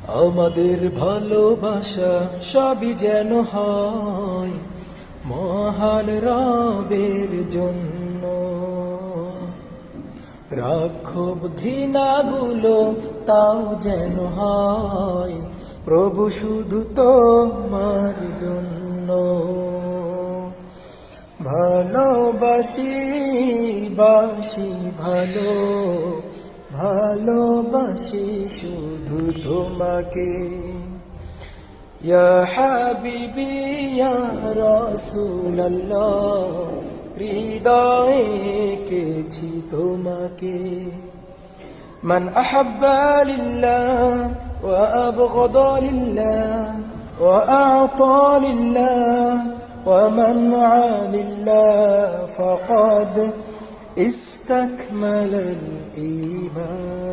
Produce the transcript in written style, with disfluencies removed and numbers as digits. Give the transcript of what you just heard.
আমাদের ভালোবাসা সবই যেন হয় মহান রবের জন্য। রাক্ষোভ ঘৃণাগুলো তাও যেন হয় প্রভু শুধু তোমার জন্য। ভালোবাসি বাসি ভালো, ভালোবাসি শুধু তোমাকে। ইয়া হাবিবি ইয়া রাসূলুল্লাহ, হৃদয়ে এঁকেছি তোমাকে। মান আহাব্বা লিল্লাহ ওয়া আবগাদা লিল্লাহ ওয়া আ'তা লিল্লাহ ওয়া মানআ লিল্লাহ ফাকাদ ইস্তাকমালাল ঈমান।